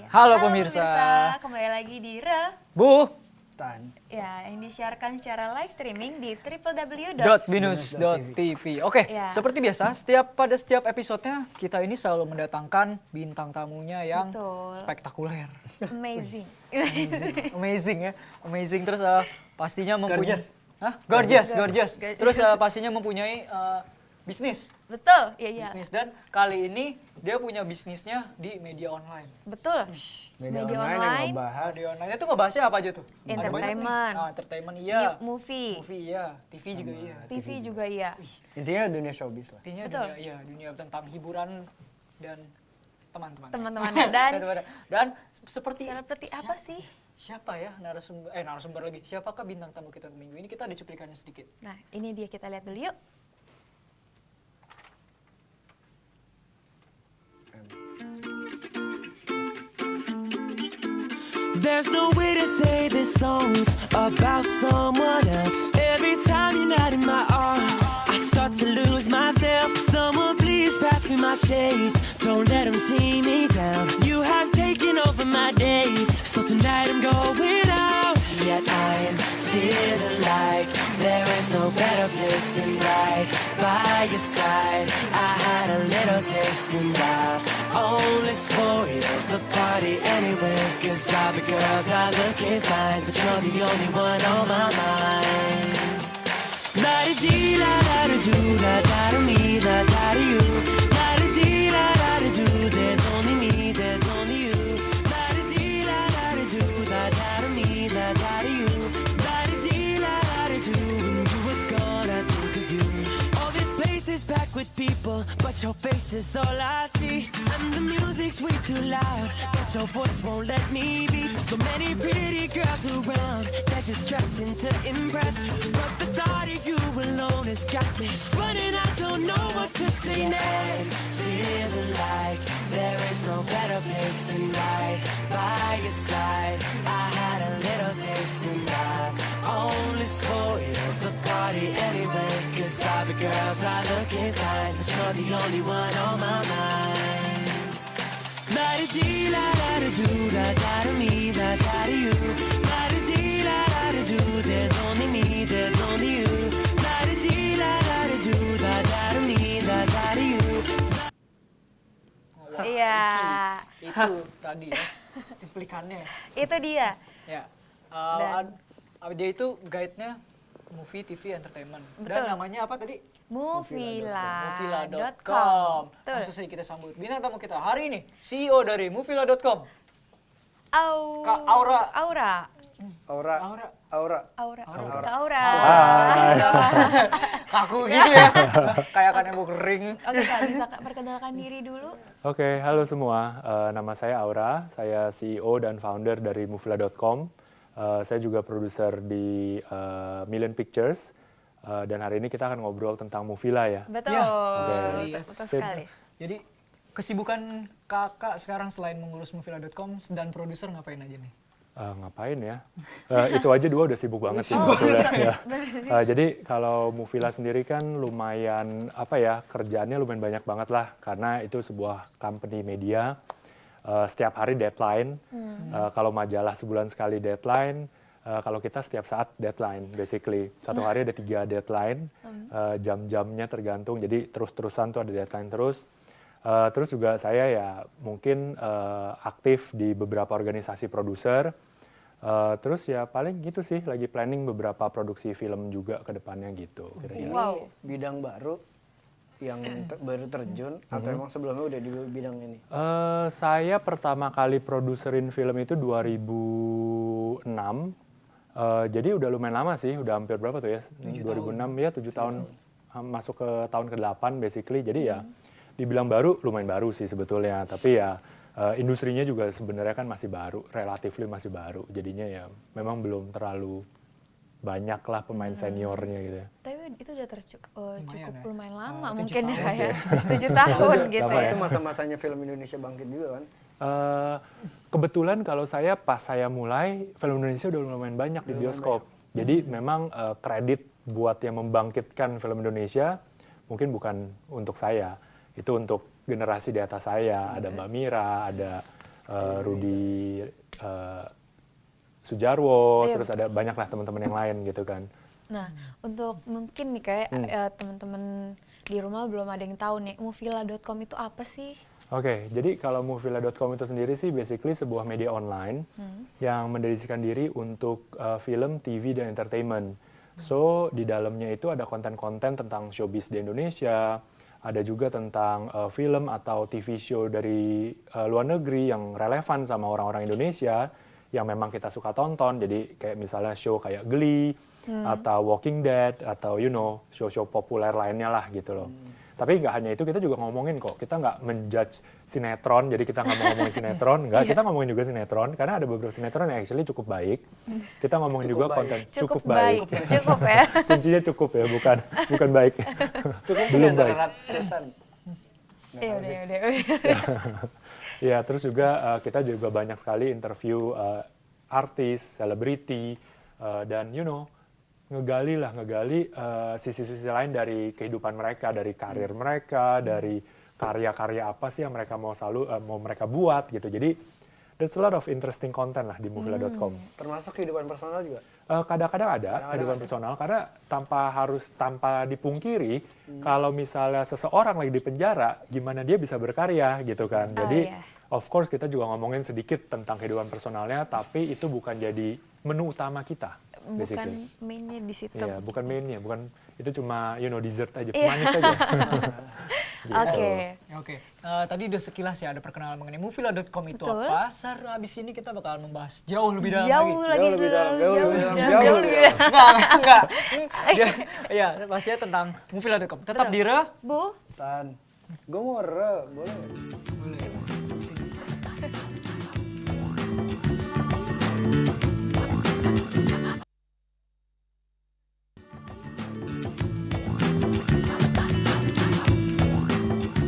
Halo pemirsa, kembali lagi di Re. Bu Tan. Ya, yang disiarkan secara live streaming di www.binus.tv. Oke, Ya. seperti biasa, pada setiap episodenya kita ini selalu mendatangkan bintang tamunya yang Betul. spektakuler, Amazing. amazing ya, amazing. Terus pastinya mempunyai, Gorgeous. gorgeous. Gorgeous. Terus pastinya mempunyai bisnis, Betul, iya. bisnis dan kali ini dia punya bisnisnya di media online. Betul. Media online yang ngebahas. Media online itu ngebahasnya apa aja tuh? Ada banyak nih. Entertainment. Entertainment iya. Movie. Movie iya, TV juga iya. TV juga iya. Intinya dunia showbiz lah. Artinya Betul. dunia tentang hiburan dan teman-teman. Teman-temannya. Dan Dan seperti apa sih? siapa ya narasumber lagi? Siapakah bintang tamu kita minggu ini? Kita ada cuplikannya sedikit. Nah, ini dia, kita lihat dulu yuk. There's no way to say this song's about someone else. Every time you're not in my arms, I start to lose myself. Someone please pass me my shades. Don't let them see me down. You have taken over my days, so tonight I'm going out. Yet I'm feeling like there is no better place than right by your side. I had a little taste and I only spoiled the party anyway. Cause all the girls are looking fine, but you're the only one on my mind. La-di-dee, la-da-da-doo, la-da-da-me, la-da-da-you. La-di-dee, la-da-da-doo, there's only me, there's only you. La-di-dee, la-da-da-doo, la-da-da-me, la-da-da-you. La-di-dee, la-da-da-doo, when you were gone, I think of you. All this place is packed with people, but your face is all I see. And the music's way too loud, but your voice won't let me be. So many pretty girls around, they're just dressing to impress. But the thought of you alone has got me running, I don't know what to say next. Feeling like there is no better place than right by your side. I had a little taste and I only spoiled the party anyway. Cause all the girls are looking fine, but you're the only one on my mind. La-di-dee, la-da-da-doo, la-da-da-me, la-da-da-you. La-di-dee, la-da-da-doo, there's only me, there's only you. La-di-dee, la-da-da-doo, la-da-da-me, la-da-da-you. Iya. Itu tadi ya, cuplikannya. Itu dia. Ya. Dan- Dia itu guide-nya movie, TV, entertainment. Betul. Dan namanya apa tadi? Movila.com. Movila.com. Betul. Langsung saja kita sambut bintang tamu kita hari ini, CEO dari Movila.com. Kak Aura. Aura. Aura. Aura. Aura. Aura. Aura. Kak Aura. Kaku gitu ya. Kayak kan mau kering. Oke, Kak, bisa Kak perkenalkan diri dulu? Oke, halo semua. Nama saya Aura. Saya CEO dan founder dari Movila.com. Saya juga produser di Million Pictures. Dan hari ini kita akan ngobrol tentang Movila ya. Betul. Ya, Betul sekali. Jadi kesibukan kakak sekarang selain mengurus Movila.com dan produser ngapain aja nih? Ngapain ya? Itu aja dua udah sibuk banget sih sebetulnya. Ya. Jadi kalau Movila sendiri kan lumayan kerjaannya lumayan banyak banget lah karena itu sebuah company media. Setiap hari deadline. Kalau majalah sebulan sekali deadline. Kalau kita setiap saat deadline, basically. Satu hari ada 3 deadline. Jam-jamnya tergantung. Jadi terus-terusan tuh ada deadline terus. Terus juga saya ya mungkin aktif di beberapa organisasi produser. Terus ya paling gitu sih, lagi planning beberapa produksi film juga ke depannya gitu. Ini Wow. bidang baru yang baru terjun atau emang sebelumnya udah di bidang ini? Saya pertama kali produserin film itu 2006. Jadi udah lumayan lama sih, udah hampir berapa tuh ya? 2006 ya, 7 tahun. Masuk ke tahun ke-8 basically. Jadi ya dibilang baru, lumayan baru sih sebetulnya. Tapi ya industrinya juga sebenarnya kan masih baru, relatively masih baru. Jadinya ya memang belum terlalu banyak lah pemain seniornya gitu ya. Tapi itu udah cukup ya. lumayan lama 7 mungkin tahun ya. 7 tahun gitu Lama ya. Itu masa-masanya film Indonesia bangkit juga kan? Kebetulan kalau saya pas saya mulai, film Indonesia udah lumayan banyak di bioskop. Jadi memang kredit buat yang membangkitkan film Indonesia mungkin bukan untuk saya. Itu untuk generasi di atas saya. Ada Mbak Mira, ada Rudi Sujarwo, Iya, terus ada banyak lah teman-teman yang lain gitu kan. Nah, untuk mungkin nih kayak teman-teman di rumah belum ada yang tahu nih, Movila.com itu apa sih? Oke, jadi kalau Movila.com itu sendiri sih basically sebuah media online yang mendedikasikan diri untuk film, TV, dan entertainment. So, di dalamnya itu ada konten-konten tentang showbiz di Indonesia, ada juga tentang film atau TV show dari luar negeri yang relevan sama orang-orang Indonesia, yang memang kita suka tonton. Jadi kayak misalnya show kayak Glee, atau Walking Dead, atau show-show populer lainnya lah gitu loh. Tapi nggak hanya itu, kita juga ngomongin kok. Kita nggak menjudge sinetron, jadi kita nggak mau ngomongin sinetron. Nggak, kita ngomongin juga sinetron, karena ada beberapa sinetron yang actually cukup baik. Kita ngomongin juga konten Cukup baik. Cukup ya. Kuncinya cukup ya, bukan baik. Cukup Belum antara baik. ratusan. Iya udah. Ya, terus juga kita juga banyak sekali interview artis, selebriti, dan ngegali sisi-sisi lain dari kehidupan mereka, dari karir mereka, dari karya-karya apa sih yang mereka mau mereka buat gitu. Jadi there's a lot of interesting content lah di Movila.com. Termasuk kehidupan personal juga. Kadang-kadang ada kehidupan personal, karena tanpa dipungkiri kalau misalnya seseorang lagi di penjara, gimana dia bisa berkarya gitu kan. Jadi of course kita juga ngomongin sedikit tentang kehidupan personalnya, tapi itu bukan jadi menu utama kita. Bukan mainnya di situ. Iya, bukan mainnya, itu cuma dessert aja, pemanis aja. Gitu. Oke. Tadi udah sekilas ya ada perkenalan mengenai Movila.com itu Betul. apa. Abis ini kita bakal membahas jauh lebih dalam Jauh lagi. lebih dalam. lebih Enggak. Iya, pastinya tentang Movila.com. Tetap Betul. di Re. Bu, Tan, gue mau boleh? Boleh. Sini.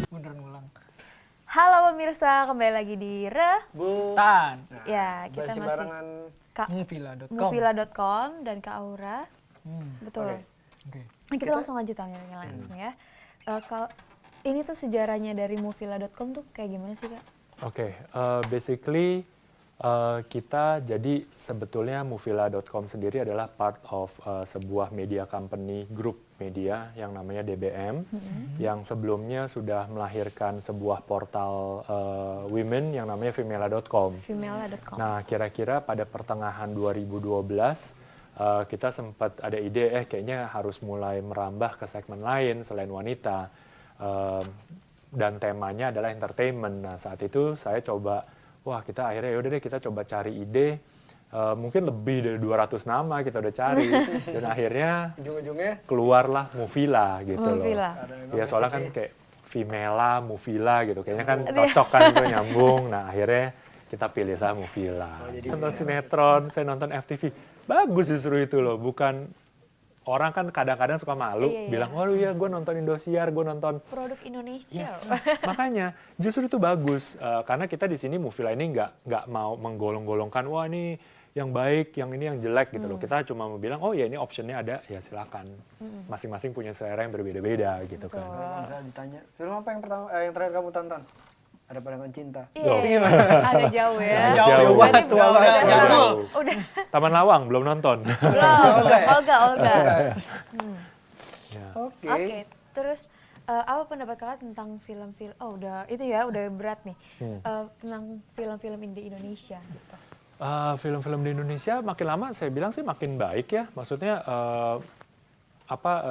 Beneran ngulang. halo pemirsa, kembali lagi di Bu. Tan. Ya, kita Basi masih barengan. Movila.com. Movila.com dan Kak Aura. Betul. Oke. Nah, kita langsung aja tanya langsung ya. Kalau ini tuh sejarahnya dari Movila.com tuh kayak gimana sih, Kak? Oke, basically kita jadi sebetulnya Movila.com sendiri adalah part of sebuah media company, grup media yang namanya DBM, yang sebelumnya sudah melahirkan sebuah portal women yang namanya Femela.com. Femela.com. Nah, kira-kira pada pertengahan 2012 kita sempat ada ide, kayaknya harus mulai merambah ke segmen lain selain wanita. Dan temanya adalah entertainment. Nah, saat itu saya coba, kita akhirnya yaudah deh kita coba cari ide. Mungkin lebih dari 200 nama kita udah cari. Dan akhirnya Ujung-ujungnya keluarlah Movila gitu Movila. loh. Ya soalnya kan kayak Femela, Movila gitu. Kayaknya kan cocok kan itu nyambung. Nah, akhirnya kita pilihlah Movila. Nonton sinetron, saya nonton FTV. Bagus justru itu loh, bukan orang kan kadang-kadang suka malu bilang, oh iya gue nonton Indosiar, gue nonton Produk Indonesia. makanya justru itu bagus karena kita di sini Movila ini nggak mau menggolong-golongkan wah ini yang baik, yang ini yang jelek gitu loh. Kita cuma mau bilang oh ya ini optionnya ada, ya silakan. Masing-masing punya selera yang berbeda-beda gitu kan. kalau misalnya ditanya, film apa yang terakhir kamu tonton? Ada Pandangan Cinta. Iya, agak jauh ya. Jauh. Berarti Tua udah banget. Jadul. Udah. Taman Lawang belum nonton. Belum. Olga. Ya. Oke, terus apa pendapat kakak tentang film-film? Oh, udah berat nih. Tentang film-film di Indonesia gitu. Film-film di Indonesia makin lama saya bilang sih makin baik ya. Maksudnya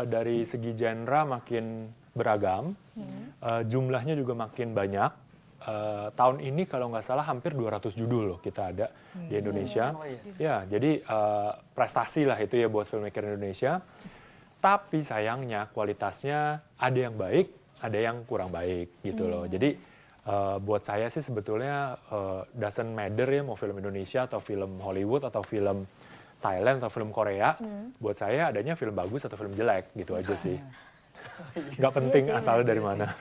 dari segi genre makin beragam, jumlahnya juga makin banyak. Tahun ini kalau nggak salah hampir 200 judul loh kita ada di Indonesia. Ya, jadi prestasi lah itu ya buat filmmaker Indonesia. Tapi sayangnya kualitasnya ada yang baik, ada yang kurang baik gitu loh. Jadi buat saya sih sebetulnya doesn't matter ya mau film Indonesia atau film Hollywood atau film Thailand atau film Korea. Buat saya adanya film bagus atau film jelek gitu aja sih. Nggak penting asalnya dari mana.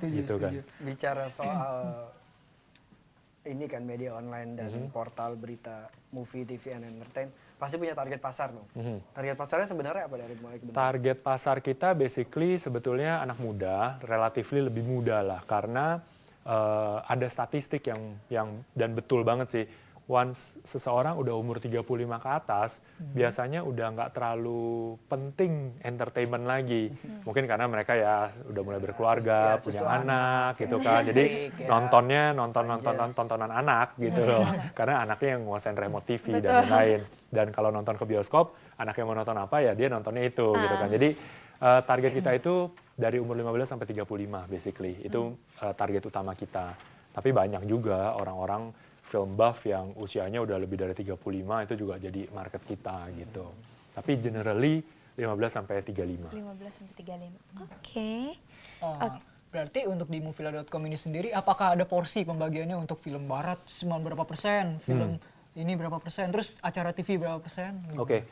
Gitu kan. Bicara soal ini kan media online dan portal berita, movie, TV, and entertain, pasti punya target pasar dong. Target pasarnya sebenarnya apa dari mulai kebentuk? Target pasar kita basically sebetulnya anak muda, relatively lebih muda lah. Karena ada statistik yang dan betul banget sih. Once seseorang udah umur 35 ke atas, biasanya udah nggak terlalu penting entertainment lagi. Mungkin karena mereka ya udah mulai berkeluarga, punya anak gitu kan. Jadi nontonnya tontonan anak gitu loh. Karena anaknya yang nguasain remote TV dan lain-lain. Dan kalau nonton ke bioskop, anaknya mau nonton apa ya dia nontonnya itu gitu kan. Jadi target kita itu dari umur 15 sampai 35 basically. Itu target utama kita. Tapi banyak juga orang-orang film buff yang usianya udah lebih dari 35 itu juga jadi market kita gitu. Tapi generally 15 sampai 35. 15 sampai 35. Oke. Berarti untuk di Movila.com ini sendiri apakah ada porsi pembagiannya untuk film barat berapa persen, film ini berapa persen, terus acara TV berapa persen? Oke.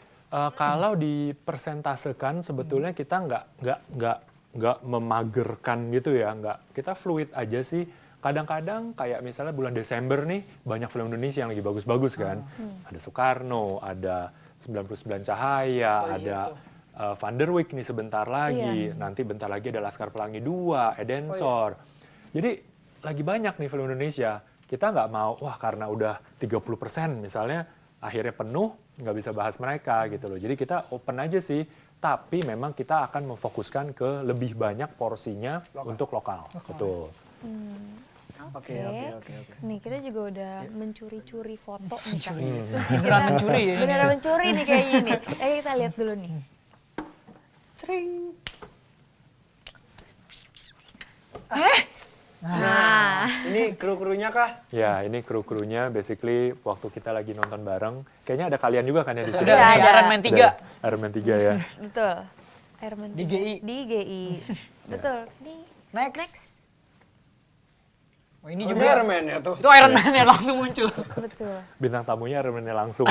Kalau dipersentasekan sebetulnya kita nggak memagerkan gitu ya, kita fluid aja sih. Kadang-kadang kayak misalnya bulan Desember nih banyak film Indonesia yang lagi bagus-bagus kan. Ada Soekarno, ada 99 Cahaya, ada Van der Wijk nih sebentar lagi. Nanti bentar lagi ada Laskar Pelangi 2, Edensor. Jadi lagi banyak nih film Indonesia. Kita nggak mau, wah karena udah 30% misalnya akhirnya penuh, nggak bisa bahas mereka gitu loh. Jadi kita open aja sih. Tapi memang kita akan memfokuskan ke lebih banyak porsinya untuk lokal. Betul. Oke. Nih kita juga udah mencuri-curi foto nih Kak. Beneran mencuri ya? Beneran mencuri nih kayaknya nih. Kita lihat dulu nih. Nah, ini kru-krunya kah? Ya, ini kru-krunya basically waktu kita lagi nonton bareng. Kayaknya ada kalian juga kan ya di sini? Ada Iron Man 3. Iron Man 3 ya. Betul. Iron Man Di GI. Di GI. Betul. Nih. Next. Oh, ini Juga juga Iron Man ya tuh. itu Iron Man yang langsung muncul. Betul. Bintang tamunya Iron Man-nya langsung.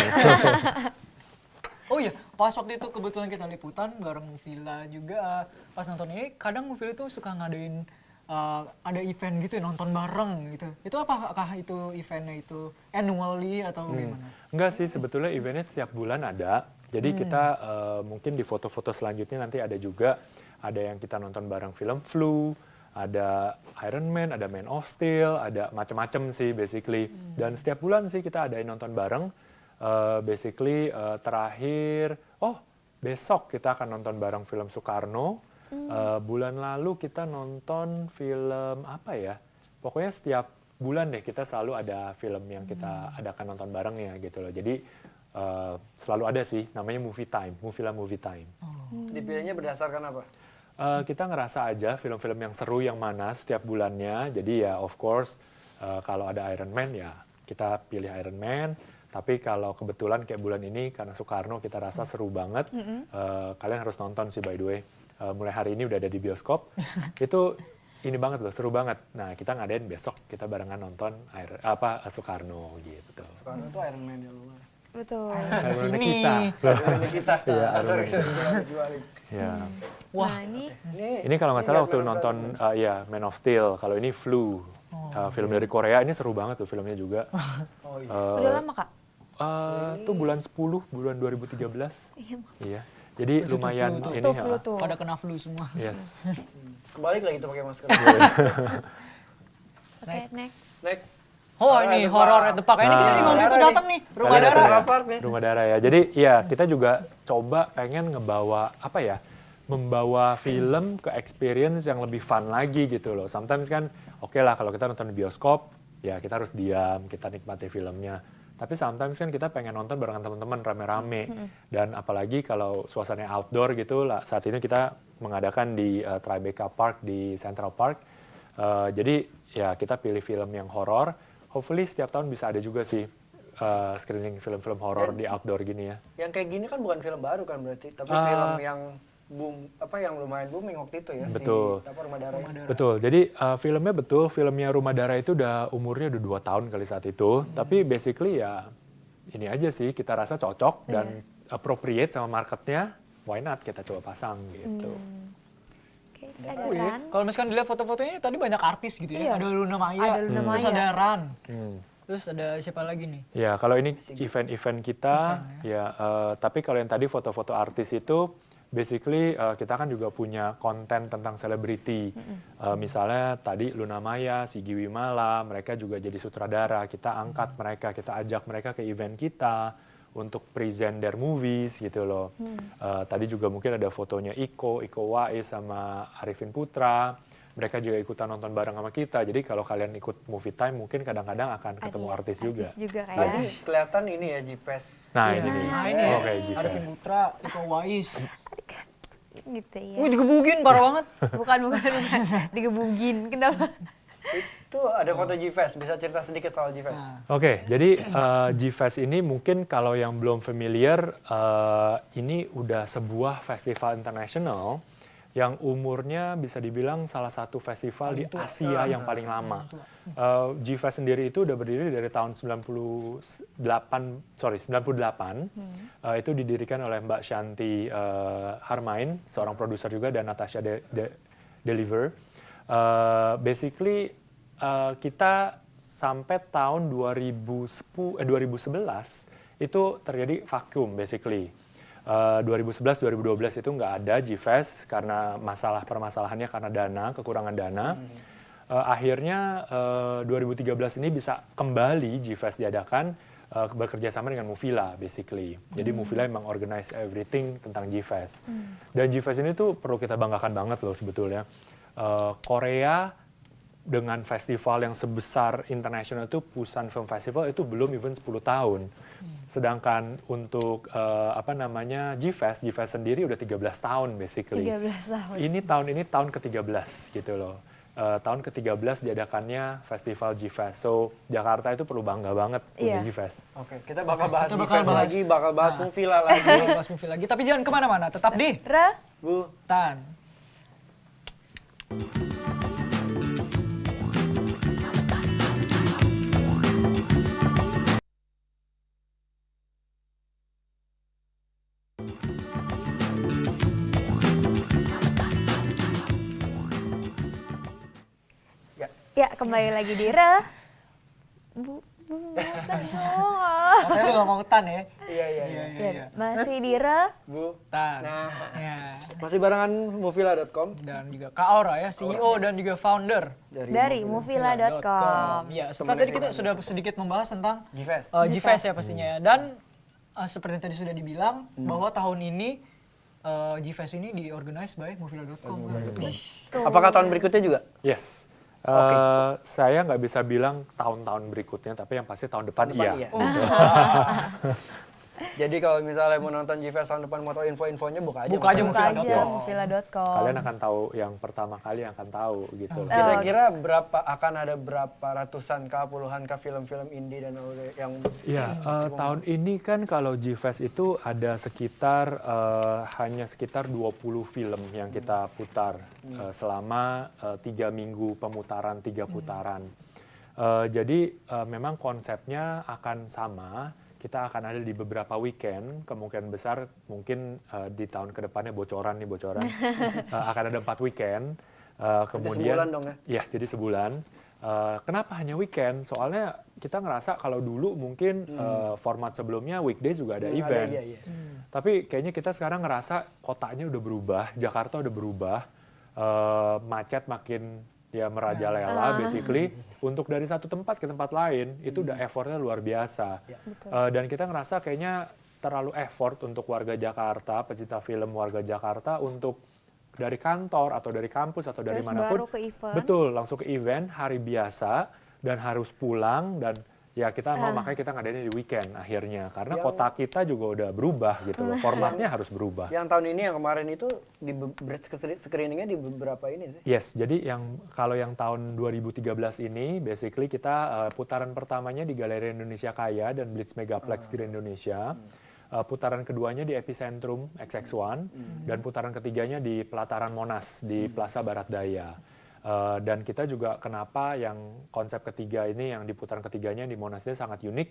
Oh iya, pas waktu itu kebetulan kita liputan bareng Movila juga. Pas nonton ini, kadang Movila itu suka ngadain ada event gitu ya, nonton bareng gitu. Itu apakah itu eventnya itu annually atau gimana? Enggak sih, sebetulnya eventnya tiap bulan ada. Jadi kita mungkin di foto-foto selanjutnya nanti ada juga. Ada yang kita nonton bareng film Flu, ada Iron Man, ada Man of Steel, ada macam-macam sih basically. Dan setiap bulan sih kita adain nonton bareng. Basically terakhir, besok kita akan nonton bareng film Soekarno. Bulan lalu kita nonton film apa ya? Pokoknya setiap bulan deh kita selalu ada film yang kita adakan nonton barengnya gitu loh. Jadi selalu ada sih, namanya Movie Time, Movie Time. Dipilihnya berdasarkan apa? Kita ngerasa aja film-film yang seru yang mana setiap bulannya. Jadi ya of course kalau ada Iron Man ya kita pilih Iron Man. Tapi kalau kebetulan kayak bulan ini karena Soekarno kita rasa seru banget. Kalian harus nonton sih by the way. Mulai hari ini udah ada di bioskop. Itu ini banget loh, seru banget. Nah kita ngadain besok kita barengan nonton Soekarno gitu. Soekarno tuh Iron Man ya lumayan. Betul. Iron Man Sini. kita. Kita. Iya, Sorry. Ya. Wah, Nah, ini Ini kalau nggak salah waktu nonton Man of Steel. Kalau ini Flu. Film dari Korea ini seru banget tuh filmnya juga. Oh iya. udah lama Kak? Itu bulan 10, bulan 2013. Iya. Jadi Itu lumayan flu tuh. ini Flu tuh. pada kena flu semua. Yes. Kebalik lagi tuh pakai masker. Oke, next. Next. Oh ini horror at the park. Ini kita Nah. juga waktu itu datang nih, Rumah Kalian Darah. ada ya? Park nih. Rumah Darah ya. Jadi ya kita juga coba pengen ngebawa membawa film ke experience yang lebih fun lagi gitu loh. Sometimes kan oke lah kalau kita nonton di bioskop ya kita harus diam, kita nikmati filmnya. Tapi sometimes kan kita pengen nonton barengan teman-teman rame-rame. Dan apalagi kalau suasananya outdoor gitu lah. Saat ini kita mengadakan di Tribeca Park di Central Park. Jadi ya kita pilih film yang horor. Hopefully setiap tahun bisa ada juga sih screening film-film horor di outdoor gini ya. Yang kayak gini kan bukan film baru kan berarti, tapi film yang yang lumayan booming waktu itu ya. Betul. Rumah Darah. Betul. Jadi filmnya Rumah Darah itu umurnya udah 2 tahun kali saat itu. Tapi basically ya ini aja sih kita rasa cocok dan appropriate sama marketnya. Why not kita coba pasang gitu. Oke, ada Ran. Kalau misalkan dilihat foto-fotonya tadi banyak artis gitu ya. Iya. Ada Luna Maya, Ada Luna terus Maya. ada Ran. Terus ada siapa lagi nih? Ya kalau ini event-event kita, tapi kalau yang tadi foto-foto artis itu basically kita kan juga punya konten tentang selebriti. Misalnya tadi Luna Maya, Sigi Wimala, mereka juga jadi sutradara. Kita angkat mereka, kita ajak mereka ke event kita untuk present their movies gitu loh. Tadi juga mungkin ada fotonya Iko Wais sama Arifin Putra. Mereka juga ikutan nonton bareng sama kita. Jadi kalau kalian ikut movie time mungkin kadang-kadang akan ketemu artis juga. Artis juga Tadi kayak. kelihatan ini ya Jipes. Nah, Iya. ini nih. Nah, ini ya. Oke, Jipes. Arifin Putra, Iko Wais. Gitu ya. Wih, digebugin parah banget. Bukan. Digebugin. Kenapa? Itu ada foto Jipes, bisa cerita sedikit soal Jipes? Oke, jadi G-Fest ini mungkin kalau yang belum familiar, ini udah sebuah festival internasional yang umurnya bisa dibilang salah satu festival di Asia yang paling lama. G-Fest sendiri itu udah berdiri dari tahun 98. Itu didirikan oleh Mbak Shanti Harmain, seorang produser juga, dan Natasha Deliver. Basically kita sampai tahun 2011 itu terjadi vakum basically. 2011-2012 itu nggak ada G-Fest karena permasalahannya karena kekurangan dana. Akhirnya 2013 ini bisa kembali G-Fest diadakan bekerja sama dengan Movila basically. Jadi Movila memang organize everything tentang G-Fest. Dan G-Fest ini tuh perlu kita banggakan banget loh sebetulnya. Korea dengan festival yang sebesar internasional itu, Busan Film Festival, itu belum even 10 tahun. Sedangkan untuk G-Fest sendiri udah 13 tahun basically. 13 tahun. Ini tahun ke-13 gitu loh. Tahun ke-13 diadakannya festival G-Fest. So Jakarta itu perlu bangga banget punya G-Fest. Oke, kita bakal bahas Kita bakal G-Fest bahas. lagi, bakal bahas Movila lagi. Bahas movie lagi. Tapi jangan kemana-mana, tetap di Bu, Tan. Ya, kembali lagi di Bu Katanya lu gak mau Tan ya? iya. Ya, masih di Bu, Tan. Nah. Ya. masih barengan movila.com Dan juga Kak Aura ya, CEO dan juga founder dari movila.com. Ya, setelah tadi kita sudah sedikit membahas tentang G-Fest. G-Fest ya pastinya ya. Dan seperti yang tadi sudah dibilang bahwa tahun ini G-Fest ini diorganize by movila.com. Apakah tahun berikutnya juga? Yes. Saya nggak bisa bilang tahun-tahun berikutnya, tapi yang pasti tahun depan iya. Jadi kalau misalnya mau nonton G-Fest tahun depan, mau tahu info-infonya, buka aja. Buka aja movila.com. movila.com. Kalian akan tahu yang pertama kali yang akan tahu gitu. Kira-kira akan ada berapa ratusan kah, puluhan kah film-film indie dan yang Iya, tahun ini kan kalau G-Fest itu ada hanya sekitar 20 film yang kita putar selama 3 minggu pemutaran, 3 putaran. Jadi memang konsepnya akan sama. Kita akan ada di beberapa weekend, kemungkinan besar mungkin di tahun kedepannya bocoran. Akan ada 4 weekend. Kemudian sebulan dong ya? Iya, jadi sebulan. Kenapa hanya weekend? Soalnya kita ngerasa kalau dulu mungkin format sebelumnya weekday juga ada event. Iya. Tapi kayaknya kita sekarang ngerasa kotanya udah berubah, Jakarta udah berubah, macet makin merajalela basically. Untuk dari satu tempat ke tempat lain itu udah effortnya luar biasa. Dan kita ngerasa kayaknya terlalu effort untuk warga Jakarta, pecinta film warga Jakarta untuk dari kantor atau dari kampus atau dari Terus manapun. baru ke event. Betul, langsung ke event hari biasa dan harus pulang, dan ya kita makanya kita ngadainnya di weekend akhirnya karena kota kita juga udah berubah gitu loh. Formatnya harus berubah. Yang tahun ini yang kemarin itu di screeningnya di beberapa ini sih. Yes, jadi kalau yang tahun 2013 ini basically kita putaran pertamanya di Galeri Indonesia Kaya dan Blitz Megaplex Grand Indonesia. Putaran keduanya di Epicentrum XX1 dan putaran ketiganya di Pelataran Monas di Plaza Barat Daya. Dan kita juga kenapa yang konsep ketiga ini yang di putaran ketiganya di Monas ini sangat unik,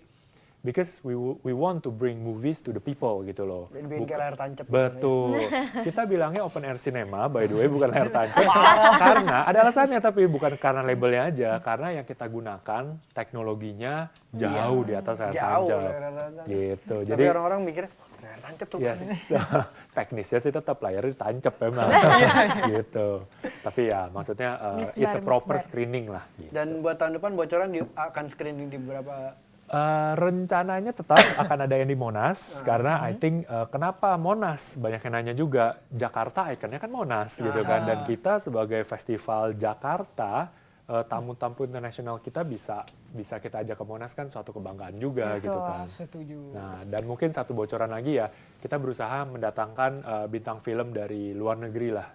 because we want to bring movies to the people gitu loh. Bikin kayak layar tancap. Betul. Kita bilangnya open air cinema, by the way, bukan layar tancap. Karena ada alasannya, tapi bukan karena labelnya aja, karena yang kita gunakan teknologinya jauh di atas layar tancap. Gitu. Tapi Jadi orang-orang mikir layar tancap tuh. Yes. Teknisnya sih tetap layarnya tancap memang. Gitu. Tapi ya maksudnya it's a proper Misbar. screening lah. Gitu. Dan buat tahun depan bocoran akan screening di beberapa. Rencananya tetap akan ada yang di Monas karena I think kenapa Monas, banyak yang nanya juga, Jakarta ikonnya kan Monas gitu kan, dan kita sebagai festival Jakarta, tamu-tamu internasional kita bisa kita ajak ke Monas kan suatu kebanggaan juga gitu kan. Setuju. Nah, dan mungkin satu bocoran lagi ya, kita berusaha mendatangkan bintang film dari luar negeri lah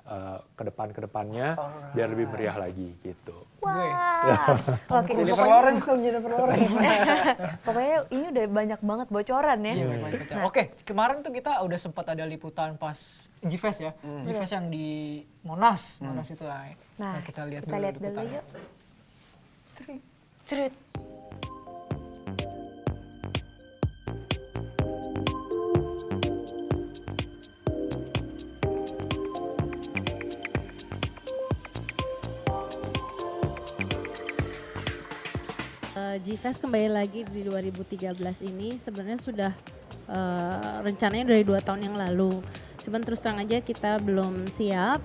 ke depannya biar lebih meriah lagi gitu. Wah. Oke, Jennifer pokoknya, Lawrence tuh, Jennifer Lawrence. pokoknya ini udah banyak banget bocoran ya. Iya, Oke, kemarin tuh kita udah sempat ada liputan pas G-Fest ya. G-Fest yang di Monas. Monas itu lah. Nah, Kita lihat kita lihat dulu liputannya. yuk. Cerut. G-Fest kembali lagi di 2013 ini sebenarnya sudah rencananya dari 2 tahun yang lalu. Cuman terus terang aja kita belum siap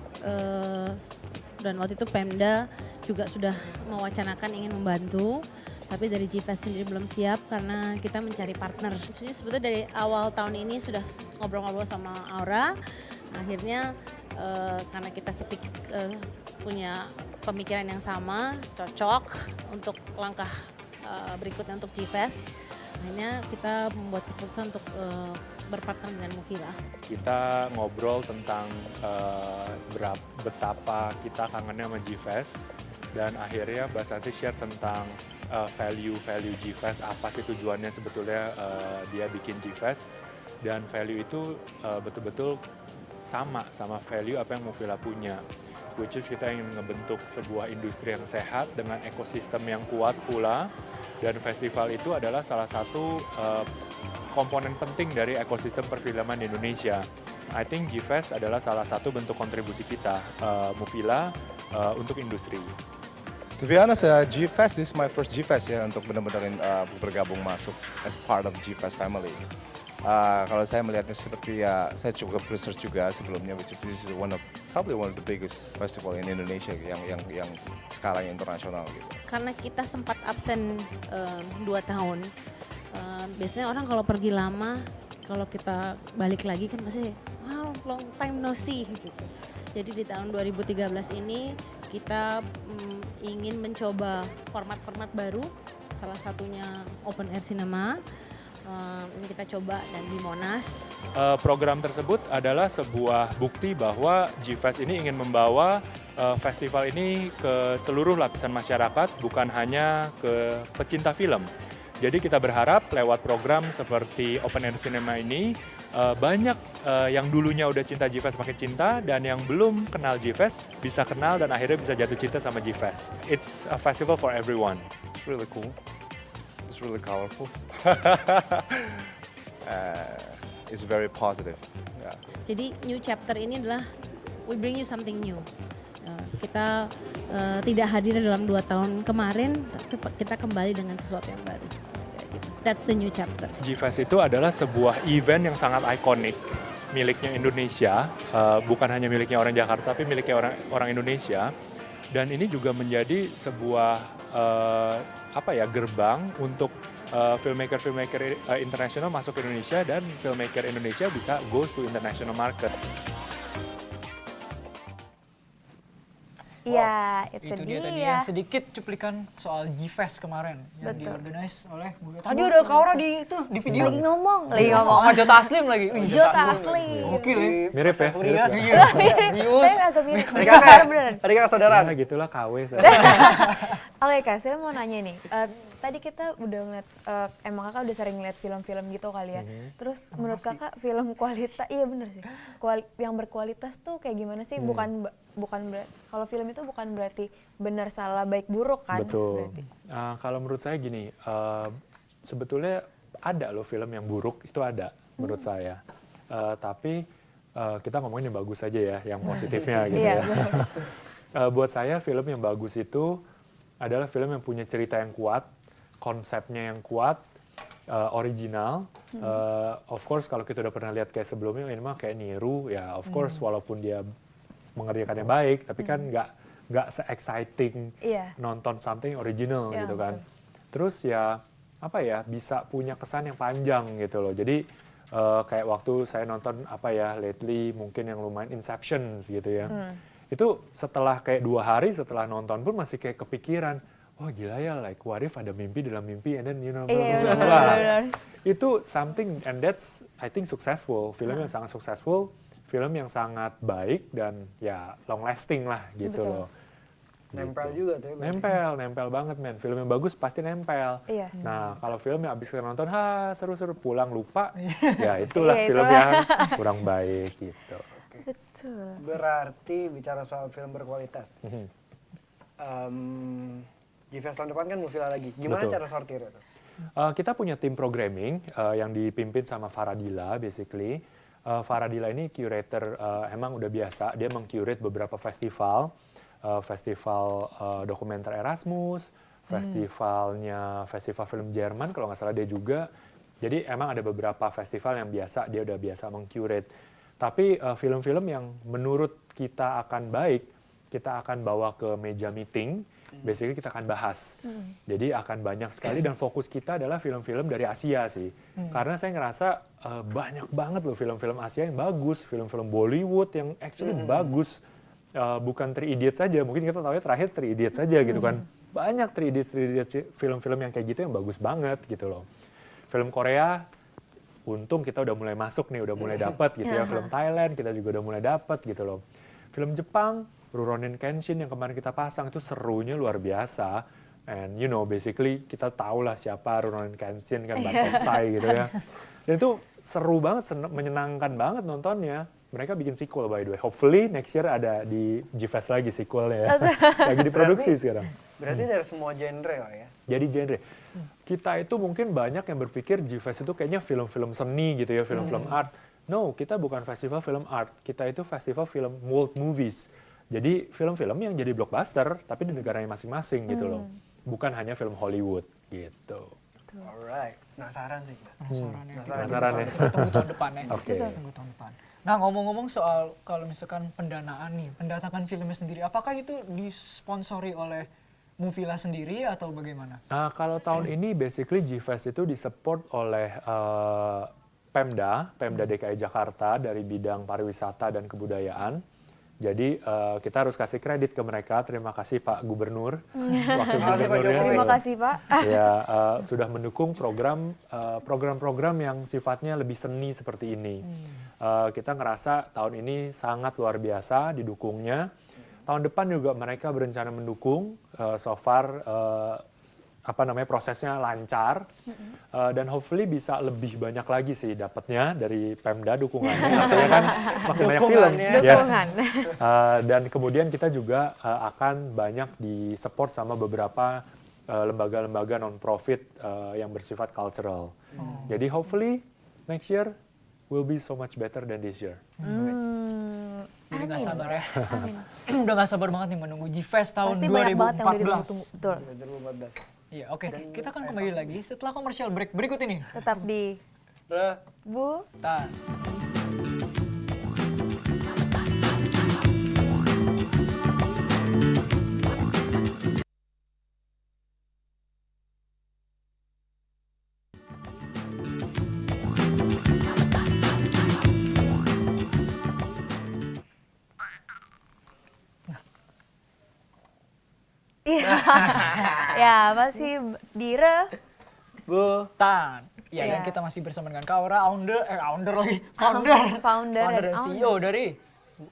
dan waktu itu Pemda juga sudah mewacanakan ingin membantu. Tapi dari G-Fest sendiri belum siap karena kita mencari partner. Maksudnya sebetulnya dari awal tahun ini sudah ngobrol-ngobrol sama Aura. Akhirnya karena kita punya pemikiran yang sama, cocok untuk langkah berikutnya untuk G-Fest. Akhirnya kita membuat keputusan untuk berpartner dengan Movila. Kita ngobrol tentang betapa kita kangennya sama G-Fest, dan akhirnya Mbak Santi share tentang value G-Fest, apa sih tujuannya sebetulnya dia bikin G-Fest, dan value itu betul-betul sama value apa yang Movila punya, which is kita ingin ngebentuk sebuah industri yang sehat dengan ekosistem yang kuat pula, dan festival itu adalah salah satu komponen penting dari ekosistem perfilman di Indonesia. I think G-Fest adalah salah satu bentuk kontribusi kita, Movila, untuk industri. To be honest, G-Fest, this is my first G-Fest ya, untuk benar-benar bergabung masuk as part of G-Fest family. Kalau saya melihatnya seperti saya cukup research juga sebelumnya, which is this is probably one of the biggest festival in Indonesia yang skalanya internasional gitu. Karena kita sempat absen 2 tahun, biasanya orang kalau pergi lama, kalau kita balik lagi kan pasti wow long time no see gitu. Jadi di tahun 2013 ini kita ingin mencoba format-format baru, salah satunya open air cinema. Ini kita coba dan di Monas. Program tersebut adalah sebuah bukti bahwa G-Fest ini ingin membawa festival ini ke seluruh lapisan masyarakat, bukan hanya ke pecinta film. Jadi kita berharap lewat program seperti Open Air Cinema ini, banyak yang dulunya udah cinta G-Fest makin cinta, dan yang belum kenal G-Fest bisa kenal dan akhirnya bisa jatuh cinta sama G-Fest. It's a festival for everyone. It's really cool. It's really colorful. It's very positive. Yeah. Jadi new chapter ini adalah we bring you something new. Kita tidak hadir dalam 2 tahun kemarin, tapi kita kembali dengan sesuatu yang baru. Kayak gitu. That's the new chapter. G-Fest itu adalah sebuah event yang sangat ikonik miliknya Indonesia, bukan hanya miliknya orang Jakarta, tapi miliknya orang Indonesia. Dan ini juga menjadi sebuah gerbang untuk filmmaker internasional masuk ke Indonesia, dan filmmaker Indonesia bisa goes to international market. Iya, itu Dia tadi dia. ya, sedikit cuplikan soal G-Fest kemarin yang Betul. diorganize oleh Movila. Tadi ada Kaura di video. Lagi ngomong. Sama Jota Aslim lagi. Wih, Jota asli. Oke ya. Mirip ya? Urias. Iya. Tapi agak mirip. Tadi kakak, Beneran. tadi kakak saudaraan. Ya gitulah KW. Oke Kak, saya mau nanya nih. Tadi kita udah ngeliat, emang kakak udah sering ngeliat film-film gitu kali ya. Terus menurut kakak film kualitas, iya bener sih. Yang berkualitas tuh kayak gimana sih? Bukan kalau film itu bukan berarti benar salah baik buruk kan? Betul. Berarti. Kalau menurut saya gini, sebetulnya ada loh film yang buruk, itu ada menurut saya. Tapi kita ngomongin yang bagus aja ya, yang positifnya gitu Iya, ya. Buat saya film yang bagus itu adalah film yang punya cerita yang kuat, konsepnya yang kuat, original. Of course kalau kita udah pernah lihat kayak sebelumnya ini mah kayak niru ya, of course walaupun dia mengerjakannya baik, tapi kan nggak se-exciting Iya. nonton something original Iya, gitu kan. betul. Terus ya apa ya, bisa punya kesan yang panjang gitu loh. Jadi kayak waktu saya nonton apa ya lately mungkin yang lumayan Inception gitu ya. Itu setelah kayak 2 hari setelah nonton pun masih kayak kepikiran, wah gila ya, like what if ada mimpi dalam mimpi and then you know blah, Iya, blah, blah, benar, blah. benar. Itu something and that's I think successful. Film yang sangat successful, film yang sangat baik dan ya long lasting lah gitu Betul. loh. Nempel Gitu. juga tuh ya. berarti. Nempel banget men. Film yang bagus pasti nempel. Iya. Nah kalau film yang abis nonton, seru-seru pulang lupa, ya itulah Iya, film itulah. yang kurang baik gitu. Betul. Berarti bicara soal film berkualitas. Mhm. GFest tahun depan kan Movila lagi. Gimana Betul. cara sortirnya tuh? Kita punya tim programming yang dipimpin sama Faradila basically. Faradila ini curator, emang udah biasa, dia meng-curate beberapa festival. Festival dokumenter Erasmus, festival film Jerman kalau nggak salah dia juga. Jadi emang ada beberapa festival yang biasa, dia udah biasa meng-curate. Tapi film-film yang menurut kita akan baik, kita akan bawa ke meja meeting, basically kita akan bahas. Jadi akan banyak sekali dan fokus kita adalah film-film dari Asia sih. Karena saya ngerasa banyak banget loh film-film Asia yang bagus, film-film Bollywood yang actually bagus. Bukan Three Idiots saja, mungkin kita tahu ya terakhir Three Idiots saja gitu kan. Banyak Three Idiots film-film yang kayak gitu yang bagus banget gitu loh. Film Korea, untung kita udah mulai masuk nih, udah mulai dapat gitu ya. Film Thailand kita juga udah mulai dapat gitu loh. Film Jepang, Rurouni Kenshin yang kemarin kita pasang itu serunya luar biasa. And you know basically kita tahu lah siapa Rurouni Kenshin kan, Batosai gitu ya. Dan itu seru banget, menyenangkan banget nontonnya. Mereka bikin sequel by the way. Hopefully next year ada di GFest lagi sequelnya ya. Lagi diproduksi sekarang. Berarti dari semua genre lah ya. Jadi genre. Kita itu mungkin banyak yang berpikir GFest itu kayaknya film-film seni gitu ya, film-film art. No, kita bukan festival film art. Kita itu festival film world movies. Jadi film-film yang jadi blockbuster tapi di negaranya masing-masing gitu loh. Bukan hanya film Hollywood gitu. Alright. Penasaran sih. Penasaran ya. Kita Penasaran ya. tunggu tahun depan ya. Oke. Tunggu tahun depan. Nah ngomong-ngomong soal kalau misalkan pendanaan nih, pendatangkan filmnya sendiri, apakah itu disponsori oleh Movila sendiri atau bagaimana? Nah, kalau tahun ini basically GFest itu disupport oleh Pemda DKI Jakarta dari bidang pariwisata dan kebudayaan. Jadi kita harus kasih kredit ke mereka. Terima kasih Pak Gubernur, Wakil Gubernurnya. Terima kasih Pak. Ya, sudah mendukung program-program yang sifatnya lebih seni seperti ini. Kita ngerasa tahun ini sangat luar biasa didukungnya. Tahun depan juga mereka berencana mendukung. So far prosesnya lancar dan hopefully bisa lebih banyak lagi sih dapatnya dari Pemda dukungannya. Artinya kan makin banyak film. Dukungan. Dan kemudian kita juga akan banyak disupport sama beberapa lembaga-lembaga non-profit yang bersifat cultural. Jadi hopefully next year will be so much better than this year. Jadi nggak sabar ya. Udah nggak sabar banget nih menunggu GFest tahun Pasti banyak banget yang udah 2014. ditunggu. Betul. 2014. Iya, oke. Kita akan kembali lagi setelah komersial break berikut ini. Tetap di Bu. Nah, Iya. Ya, masih Dire. Tan. Ya, Iya. dan kita masih bersama dengan Kaura, founder Founder dan dan CEO dari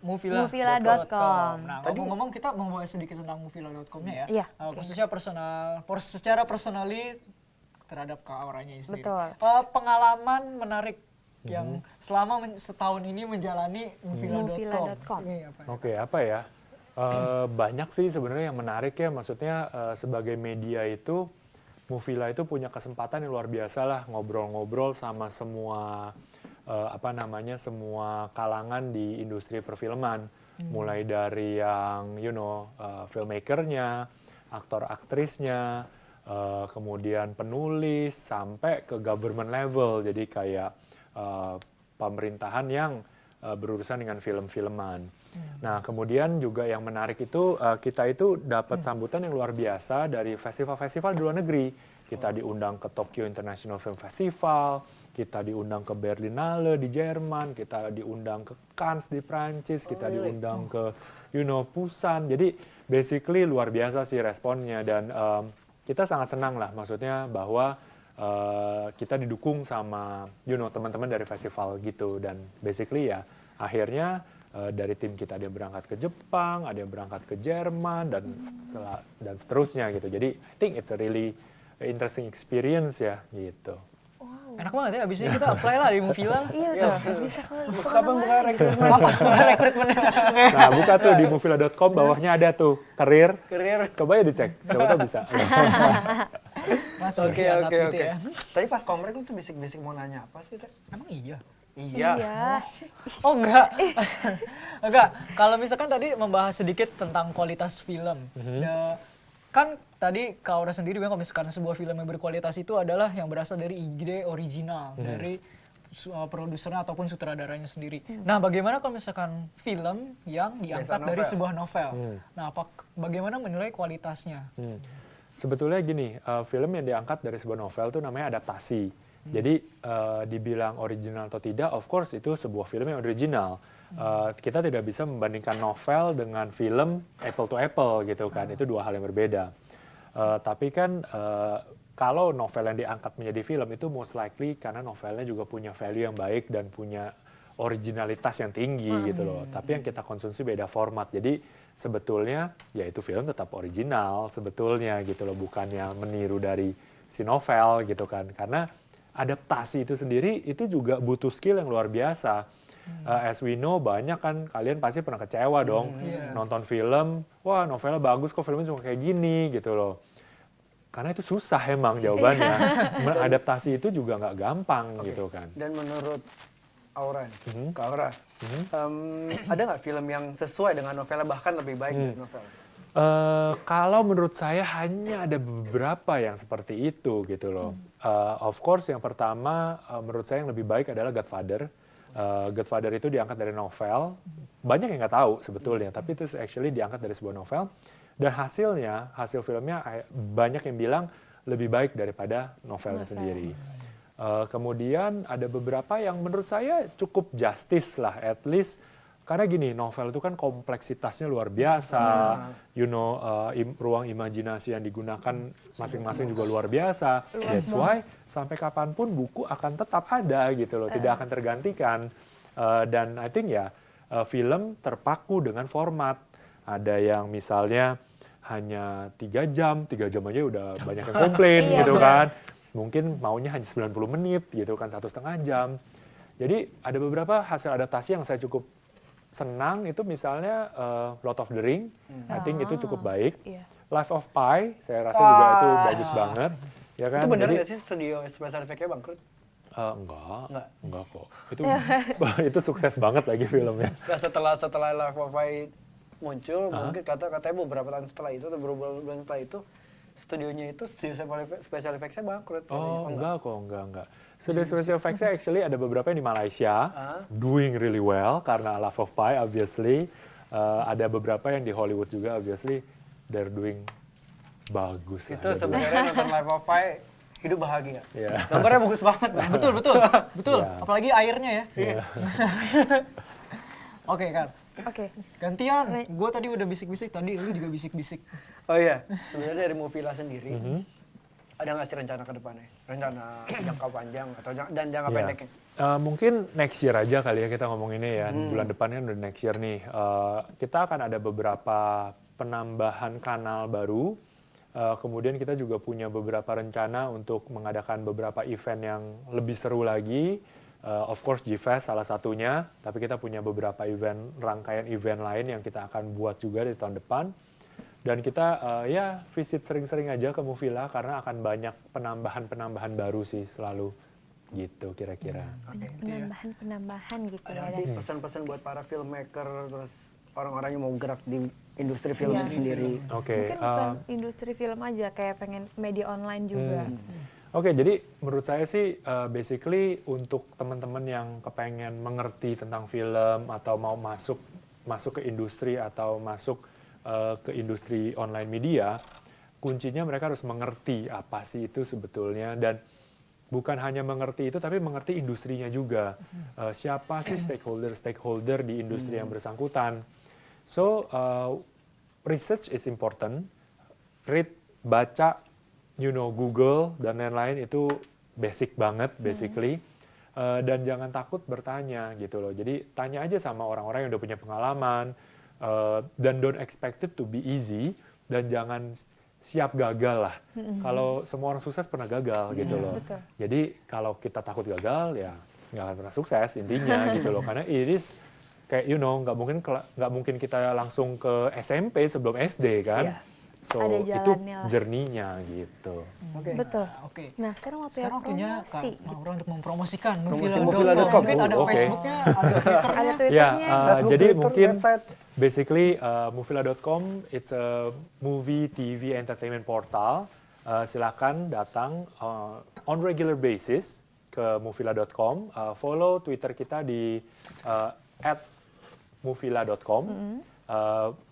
Movila.com. Nah, ngomong-ngomong kita mau bahas sedikit tentang Movila.com-nya ya. Iya, Khususnya secara personally terhadap Kauranya ini sendiri. Betul. Pengalaman menarik yang selama setahun ini menjalani Movila.com. Ini apa ya? Oke, apa ya? Banyak sih sebenarnya yang menarik ya. Maksudnya sebagai media itu, Movila itu punya kesempatan yang luar biasa lah ngobrol-ngobrol sama semua semua kalangan di industri perfilman. Mulai dari yang filmmakernya, aktor-aktrisnya, kemudian penulis, sampai ke government level, jadi kayak pemerintahan yang berurusan dengan film-filman. Nah, kemudian juga yang menarik itu kita itu dapat sambutan yang luar biasa dari festival-festival di luar negeri. Kita diundang ke Tokyo International Film Festival, kita diundang ke Berlinale di Jerman, kita diundang ke Cannes di Prancis, kita diundang ke Busan. Jadi basically luar biasa sih responnya, dan kita sangat senang lah, maksudnya bahwa kita didukung sama teman-teman dari festival gitu, dan basically ya akhirnya dari tim kita ada yang berangkat ke Jepang, ada yang berangkat ke Jerman, dan seterusnya gitu. Jadi I think it's a really interesting experience ya gitu. Enak banget ya, abis ini kita apply lah di Movila. Iya tuh, bisa kalau Buka rekrutmen. Rekrutmen. Nah, buka tuh di movila.com, bawahnya ada tuh karir. Coba ya dicek, siapa tahu bisa. Masuk Oke. gitu ya. Tadi pas komrek lu tuh bisik-bisik mau nanya apa sih, Teh? Emang iya? Iya. Oh enggak. Enggak, kalau misalkan tadi membahas sedikit tentang kualitas film. Kan tadi Kak Aura sendiri bilang kalau misalkan sebuah film yang berkualitas itu adalah yang berasal dari ide original, dari produsernya ataupun sutradaranya sendiri. Nah, bagaimana kalau misalkan film yang diangkat dari sebuah novel? Nah, bagaimana menilai kualitasnya? Sebetulnya gini, film yang diangkat dari sebuah novel itu namanya adaptasi. Jadi dibilang original atau tidak, of course itu sebuah film yang original. Kita tidak bisa membandingkan novel dengan film apple to apple gitu kan, itu dua hal yang berbeda. Tapi kan kalau novel yang diangkat menjadi film itu most likely karena novelnya juga punya value yang baik dan punya originalitas yang tinggi gitu loh. Tapi yang kita konsumsi beda format. Jadi sebetulnya ya itu film tetap original sebetulnya gitu loh, bukannya meniru dari si novel gitu kan. Karena adaptasi itu sendiri itu juga butuh skill yang luar biasa. As we know, banyak kan kalian pasti pernah kecewa dong nonton film, wah novelnya bagus kok filmnya cuma kayak gini gitu loh. Karena itu susah emang jawabannya. Adaptasi itu juga nggak gampang gitu kan. Dan menurut Aura, Kak Aura, ada nggak film yang sesuai dengan novelnya bahkan lebih baik dari novel? Kalau menurut saya hanya ada beberapa yang seperti itu gitu loh. Of course yang pertama menurut saya yang lebih baik adalah Godfather. Godfather itu diangkat dari novel. Banyak yang nggak tahu sebetulnya, tapi itu actually diangkat dari sebuah novel. Dan hasil filmnya banyak yang bilang lebih baik daripada novelnya sendiri. Kemudian ada beberapa yang menurut saya cukup justice lah, at least. Karena gini, novel itu kan kompleksitasnya luar biasa, ruang imajinasi yang digunakan masing-masing juga luar biasa. That's why sampai kapanpun buku akan tetap ada gitu loh, tidak akan tergantikan. Dan I think ya film terpaku dengan format. Ada yang misalnya hanya 3 jam aja udah banyak yang komplain gitu kan. Mungkin maunya hanya 90 menit gitu kan, 1,5 jam. Jadi ada beberapa hasil adaptasi yang saya cukup senang, itu misalnya Lord of the Ring, I think itu cukup baik. Life of Pi, saya rasa juga itu bagus banget. Ya kan? Itu benar nggak sih studio special effect-nya bangkrut? Enggak kok. Itu sukses banget lagi filmnya. Nah, setelah Life of Pi muncul, mungkin katanya beberapa tahun setelah itu atau beberapa bulan setelah itu, studionya itu studio special effects-nya bangkrut. Enggak. Studio special effects-nya actually ada beberapa yang di Malaysia, doing really well karena Life of Pi obviously. Ada beberapa yang di Hollywood juga obviously, they're doing bagus. Itu sebenarnya nonton Life of Pi hidup bahagia. Yeah. Gambarnya bagus banget. Betul. Yeah. Apalagi airnya ya. Yeah. Oke kan. Oke. Gantian. Gue tadi udah bisik-bisik, tadi lu juga bisik-bisik. Oh iya, sebenarnya dari Movila sendiri, ada nggak sih rencana ke depannya? Rencana jangka panjang atau dan jangka pendeknya? Mungkin next year aja kali ya kita ngomong ini ya. Bulan depannya udah next year nih. Kita akan ada beberapa penambahan kanal baru. Kemudian kita juga punya beberapa rencana untuk mengadakan beberapa event yang lebih seru lagi. Of course G-Fest salah satunya, tapi kita punya beberapa rangkaian event lain yang kita akan buat juga di tahun depan. Dan kita visit sering-sering aja ke Movila karena akan banyak penambahan baru sih selalu gitu kira-kira. Penambahan gitu Ada ya. sih pesan-pesan buat para filmmaker, terus orang-orang yang mau gerak di industri film Iya. sendiri. Oke. Mungkin bukan industri film aja, kayak pengen media online juga. Oke, jadi menurut saya sih basically untuk teman-teman yang kepengen mengerti tentang film atau mau masuk ke industri atau masuk ke industri online media, kuncinya mereka harus mengerti apa sih itu sebetulnya, dan bukan hanya mengerti itu tapi mengerti industrinya juga. Siapa sih stakeholder di industri yang bersangkutan. So research is important. Read, baca, Google dan lain-lain itu basic banget basically. Dan jangan takut bertanya gitu loh. Jadi tanya aja sama orang-orang yang udah punya pengalaman, dan don't expect it to be easy, dan jangan siap gagal lah. Kalau semua orang sukses pernah gagal gitu loh. Betul. Jadi kalau kita takut gagal ya nggak akan pernah sukses intinya gitu loh. Karena it is kayak nggak mungkin kita langsung ke SMP sebelum SD kan. Iya. So Ada itu jalannya lah. journey-nya gitu. Oke. Betul. Oke. Nah sekarang Sekarang waktunya promosi. Kak Maura untuk mempromosikan Promosikan Movila.com. Movila.com. Mungkin ada Oke. Facebooknya, ada Twitternya. Ada Ya, Twitternya. Facebook, jadi Twitter, mungkin website. basically Movila.com it's a movie, TV, entertainment portal. Silakan datang on regular basis ke Movila.com. Follow Twitter kita di @movila.com.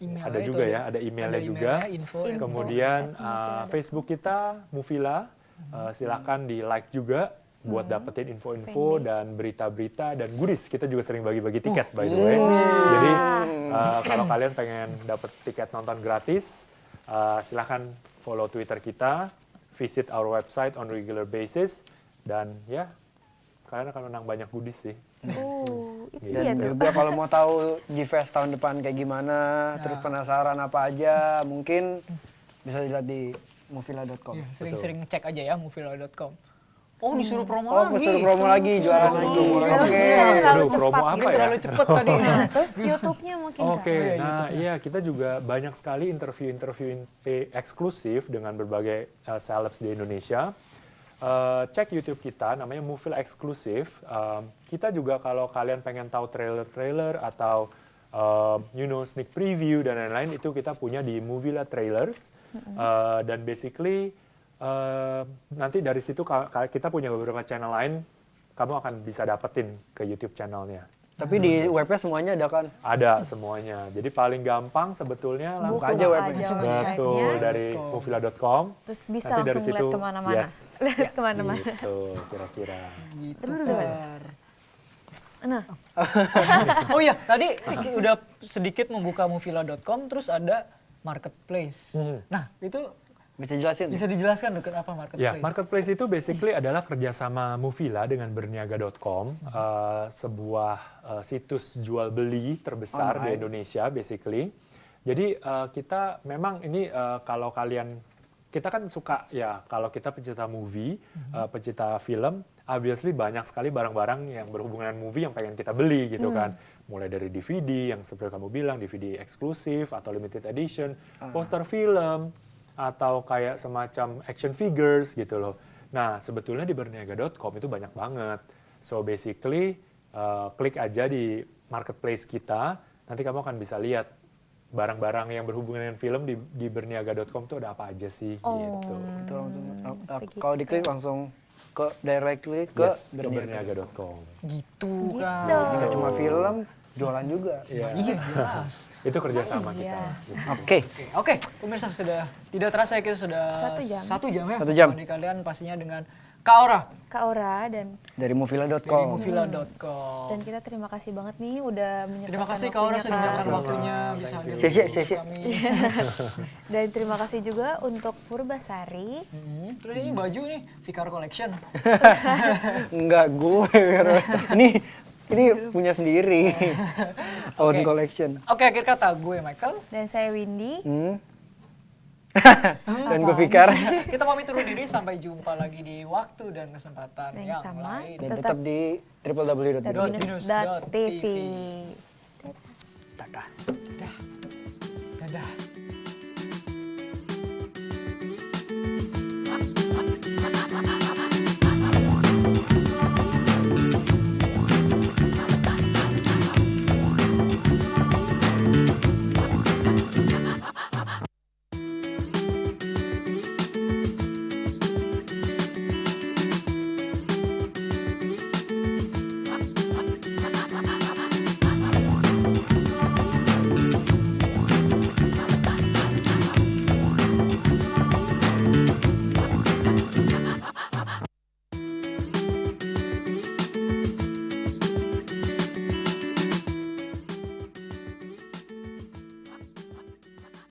Email Ada itu juga ya, ada emailnya juga. info. Info. Kemudian @movila.com. Facebook kita Movila, silakan di like juga buat dapetin info-info Fanbase. dan berita-berita dan goodies. Kita juga sering bagi-bagi tiket by the way. Jadi kalau kalian pengen dapet tiket nonton gratis, silakan follow Twitter kita, visit our website on regular basis, dan ya kalian akan menang banyak goodies sih. Itu dia Dan tuh. juga kalau mau tahu G-Fest tahun depan kayak gimana, terus penasaran apa aja, mungkin bisa dilihat di movila.com. Iya, sering-sering cek aja ya Movila.com. Oh, disuruh promo Oh, lagi. disuruh promo lagi, jualan lagi. Oke. Aduh, promo apa Mungkin ya? terlalu cepat tadi. Terus YouTube-nya mungkin Oke, Kak. nah iya kita juga banyak sekali interview eksklusif dengan berbagai celebs di Indonesia. Cek YouTube kita, namanya Movila Eksklusif. Kita juga kalau kalian pengen tahu trailer-trailer atau sneak preview dan lain-lain, itu kita punya di Movila Trailers. Dan basically nanti dari situ kita punya beberapa channel lain, kamu akan bisa dapetin ke YouTube channelnya. Tapi di webnya semuanya ada kan? Ada semuanya. Jadi paling gampang sebetulnya Buka langsung aja webnya. betul websitenya. dari movila.com. Terus bisa Nanti dari langsung lihat situ, kemana-mana. yes, Lihat kemana-mana. gitu kira-kira. Gitu. Bener. Nah, Oh iya, tadi udah sedikit membuka Movila.com, terus ada marketplace. Nah, itu Bisa jelasin? bisa dijelaskan tuh kenapa Ya, marketplace? marketplace itu basically adalah kerjasama Movila dengan berniaga.com, sebuah situs jual beli terbesar di Online. Indonesia basically. Jadi kita memang ini kalau kalian, kita kan suka ya, kalau kita pecinta movie, pecinta film, obviously banyak sekali barang-barang yang berhubungan dengan movie yang pengen kita beli gitu kan. Mulai dari DVD yang seperti kamu bilang, DVD eksklusif atau limited edition, poster film, atau kayak semacam action figures gitu loh. Nah, sebetulnya di berniaga.com itu banyak banget. So basically, klik aja di marketplace kita, nanti kamu akan bisa lihat barang-barang yang berhubungan dengan film di berniaga.com tuh ada apa aja sih gitu. Itu langsung, begitu. kalau diklik langsung ke directly ke Yes, ke berniaga. berniaga.com. Gitu Gitu. kan. Nggak cuma film, jualan juga. Iya, Iya, jelas. itu kerjasama kita. iya. Gitu. Oke. Oke, pemirsa sudah tidak terasa ya, kita sudah 1 jam. 1 jam ya. 1 jam. Menemani kalian pastinya dengan Kak Aura Kak Aura dan Dari dari movila.com. Movila.com. kita terima kasih banget nih udah menyempatkan Terima kasih Kak Aura sudah menyempatkan Kak. waktunya bisa hadir Sesi. bersama kami. Dan terima kasih juga untuk Purbasari. Terus ini baju nih Vicar Collection. Enggak gue. Ini punya sendiri. Own Oke. collection. Oke, akhir kata gue Michael. Dan saya Windy. Dan gue Fikar. Kita pamit undur diri, sampai jumpa lagi di waktu dan kesempatan Yang yang sama. lain. Dan tetap di www.binus.tv. .binus.tv. Dadah.